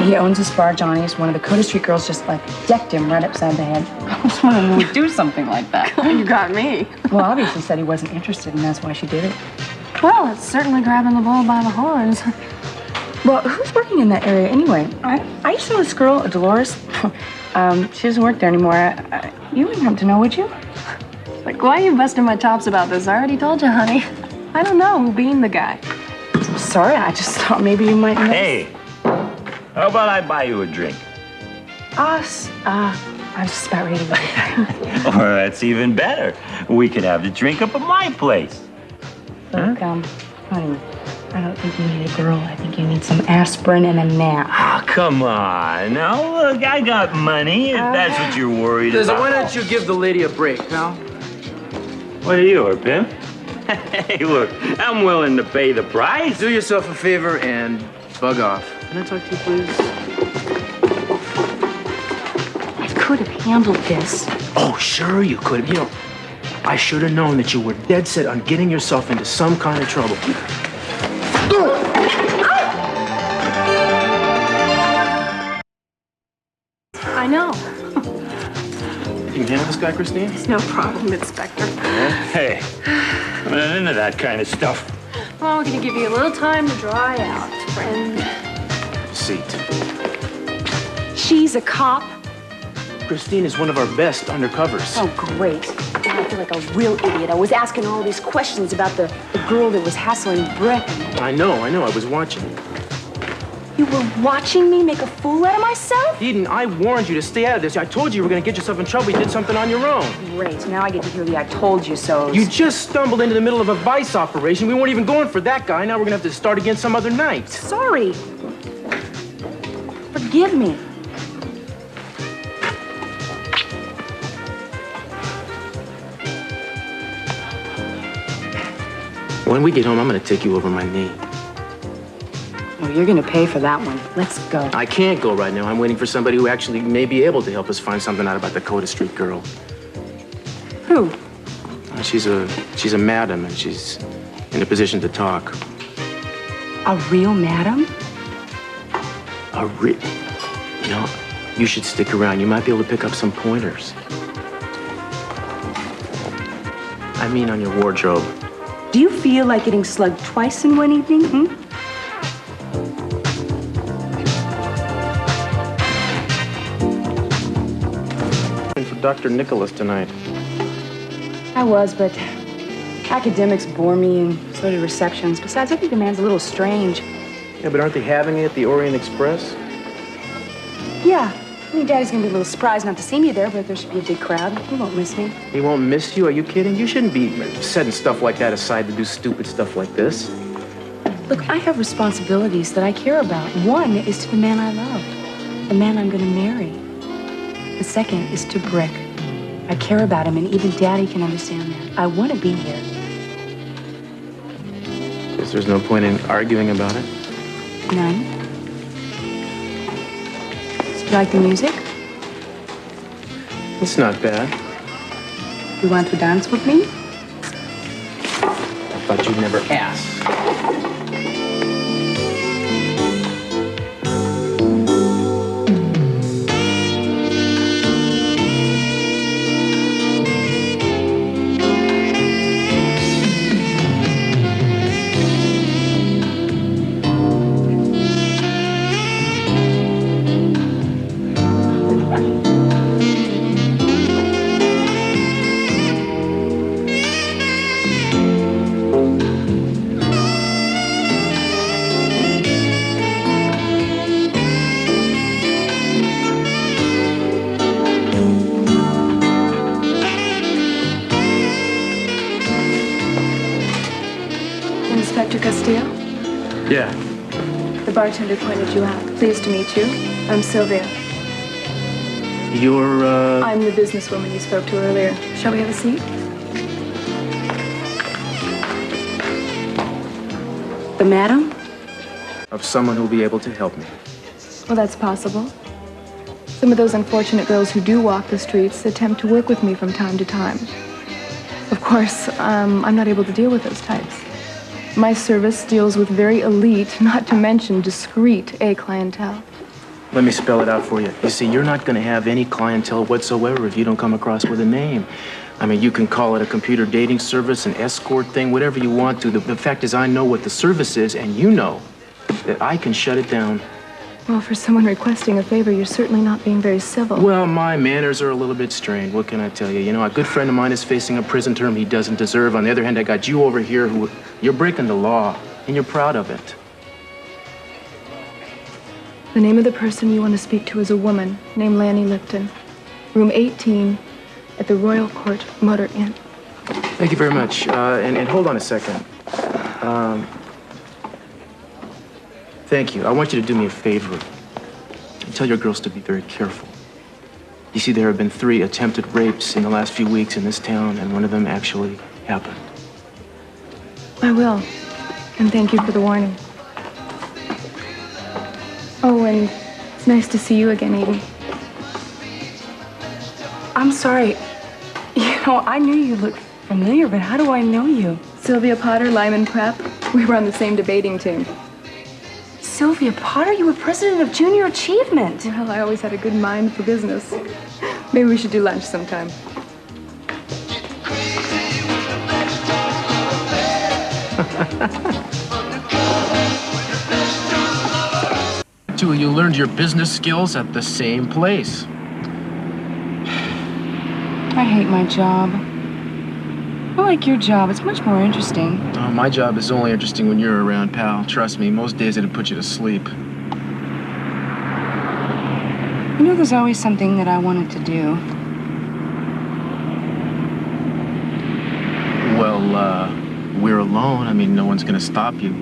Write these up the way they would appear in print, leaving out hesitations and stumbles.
He owns a bar, Johnny's. One of the Coda Street girls just, like, decked him right upside the head. I was wondering who would do something like that. You got me. Well, obviously said he wasn't interested, and that's why she did it. Well, it's certainly grabbing the bull by the horns. Well, who's working in that area anyway? I used to know this girl, Dolores. She doesn't work there anymore. You wouldn't happen to know, would you? Like, why are you busting my chops about this? I already told you, honey. I don't know who being the guy. Sorry, I just thought maybe you might know. Hey, how about I buy you a drink? I'm just about ready to go. Or that's even better. We could have the drink up at my place. Look, honey, I don't think you need a girl. I think you need some aspirin and a nap. Oh, come on. Now, look, I got money, if that's what you're worried about. Why don't you give the lady a break, pal? What are you, a pimp? Hey, look, I'm willing to pay the price. Do yourself a favor and bug off. Can I talk to you, please? I could have handled this. Oh, sure you could have. You know, I should have known that you were dead set on getting yourself into some kind of trouble. I know. You can handle this guy, Christine? It's no problem, Inspector. Hey, I'm not into that kind of stuff. Well, we're gonna give you a little time to dry out, friend. Have a seat. She's a cop. Christine is one of our best undercovers. Oh, great. Now I feel like a real idiot. I was asking her all these questions about the girl that was hassling Brick. I know. I was watching. You were watching me make a fool out of myself? Eden, I warned you to stay out of this. I told you were going to get yourself in trouble. You did something on your own. Great. Now I get to hear the I told you so. You just stumbled into the middle of a vice operation. We weren't even going for that guy. Now we're going to have to start again some other night. Sorry. Forgive me. When we get home, I'm going to take you over my knee. Oh, you're going to pay for that one. Let's go. I can't go right now. I'm waiting for somebody who actually may be able to help us find something out about the Coda Street girl. Who? She's a madam, and she's in a position to talk. A real madam? You know, you should stick around. You might be able to pick up some pointers. I mean on your wardrobe. Do you feel like getting slugged twice in one evening, For Dr. Nicholas tonight. I was, but academics bore me, and so do receptions. Besides, I think the man's a little strange. Yeah, but aren't they having it at the Orient Express? Yeah. I mean, Daddy's gonna be a little surprised not to see me there, but there should be a big crowd. He won't miss me. He won't miss you? Are you kidding? You shouldn't be setting stuff like that aside to do stupid stuff like this. Look, I have responsibilities that I care about. One is to the man I love, the man I'm gonna marry. The second is to Brick. I care about him, and even Daddy can understand that. I want to be here. Guess there's no point in arguing about it. None. Do you like the music? It's not bad. You want to dance with me? I thought you'd never ask. Inspector Castillo? Yeah. The bartender pointed you out. Pleased to meet you. I'm Sylvia. You're, I'm the businesswoman you spoke to earlier. Shall we have a seat? The madam? of someone who'll be able to help me. Well, that's possible. Some of those unfortunate girls who do walk the streets attempt to work with me from time to time. Of course, I'm not able to deal with those types. My service deals with very elite, not to mention discreet, A clientele. Let me spell it out for you. You see, you're not going to have any clientele whatsoever if you don't come across with a name. I mean, you can call it a computer dating service, an escort thing, whatever you want to. The fact is, I know what the service is, and you know that I can shut it down. Well, for someone requesting a favor, you're certainly not being very civil. Well, my manners are a little bit strained. What can I tell you? You know, a good friend of mine is facing a prison term he doesn't deserve. On the other hand, I got you over here who... You're breaking the law, and you're proud of it. The name of the person you want to speak to is a woman named Lanny Lipton. Room 18 at the Royal Court Motor Inn. Thank you very much. And hold on a second. Thank you. I want you to do me a favor. Tell your girls to be very careful. You see, there have been 3 attempted rapes in the last few weeks in this town, and one of them actually happened. I will. And thank you for the warning. Oh, and it's nice to see you again, Edie. I'm sorry. You know, I knew you looked familiar, but how do I know you? Sylvia Potter, Lyman Prep. We were on the same debating team. Sylvia Potter? You were president of Junior Achievement. Well, I always had a good mind for business. Maybe we should do lunch sometime. Two of you learned your business skills at the same place. I hate my job. I like your job. It's much more interesting. Oh, my job is only interesting when you're around, pal. Trust me, most days it'd put you to sleep. You know, there's always something that I wanted to do. Well, we're alone. I mean, no one's gonna stop you.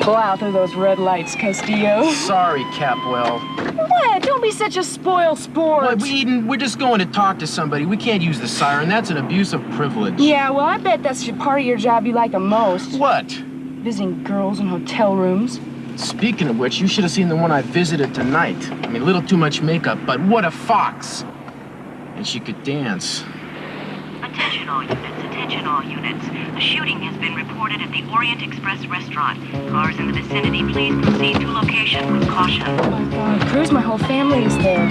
Pull out through those red lights, Castillo. Sorry, Capwell. What? Don't be such a spoiled sport. Well, Eden, we're just going to talk to somebody. We can't use the siren. That's an abuse of privilege. Yeah, well, I bet that's the part of your job you like the most. What? Visiting girls in hotel rooms. Speaking of which, you should have seen the one I visited tonight. I mean, a little too much makeup, but what a fox. And she could dance. Attention all units, attention all units. A shooting has been reported at the Orient Express restaurant. Cars in the vicinity, please proceed to location with caution. Oh my God, Cruz, my whole family is there.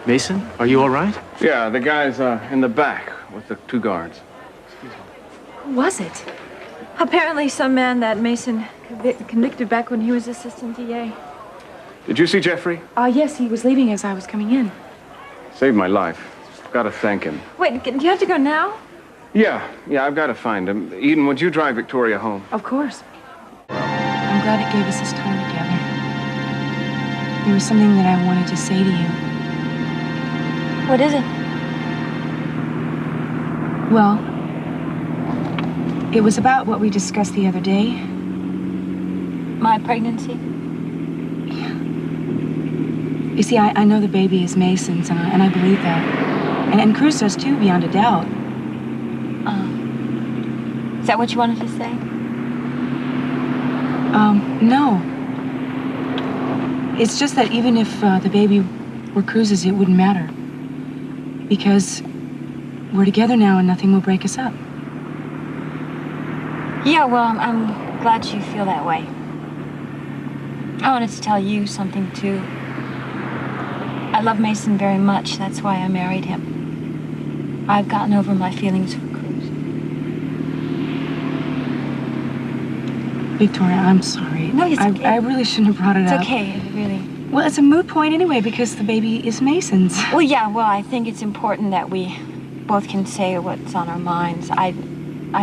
Mason, are you all right? Yeah, the guy's in the back with the 2 guards. Who was it? Apparently some man that Mason convicted back when he was assistant DA. Did you see Jeffrey? Yes, he was leaving as I was coming in. Saved my life. Gotta thank him. Wait, do you have to go now? Yeah, I've got to find him. Eden, would you drive Victoria home? Of course. I'm glad it gave us this time together. There was something that I wanted to say to you. What is it? Well, it was about what we discussed the other day. My pregnancy? You see, I know the baby is Mason's, and I believe that. And Cruz does too, beyond a doubt. Is that what you wanted to say? No. It's just that even if the baby were Cruz's, it wouldn't matter. Because we're together now and nothing will break us up. Yeah, well, I'm glad you feel that way. I wanted to tell you something, too. I love Mason very much. That's why I married him. I've gotten over my feelings for Cruz. Victoria, I'm sorry. No, it's okay. I really shouldn't have brought it up. It's okay, really. Well, it's a moot point anyway because the baby is Mason's. Well, yeah, well, I think it's important that we both can say what's on our minds. I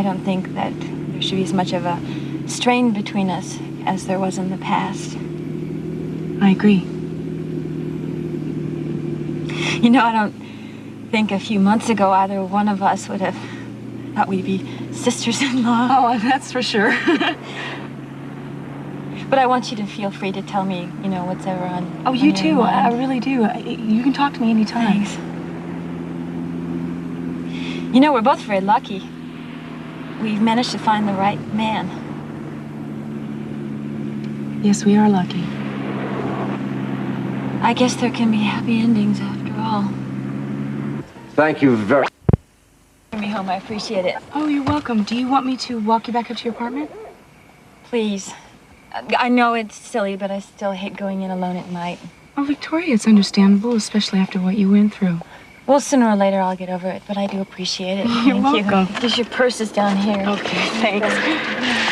don't think that there should be as much of a strain between us as there was in the past. I agree. You know, I don't think a few months ago either one of us would have thought we'd be sisters-in-law. Oh, that's for sure. But I want you to feel free to tell me, you know, what's ever on. Oh, you on your too. I mind. really do. You can talk to me anytime. Thanks. You know, we're both very lucky. We've managed to find the right man. Yes, we are lucky. I guess there can be happy endings after all. Thank you very Me me home. I appreciate it. Oh, you're welcome. Do you want me to walk you back up to your apartment? Please. I know it's silly, but I still hate going in alone at night. Oh, Victoria, it's understandable, especially after what you went through. Well, sooner or later I'll get over it, but I do appreciate it. You're Thank welcome. you. Because your purse is down here. Okay, thanks.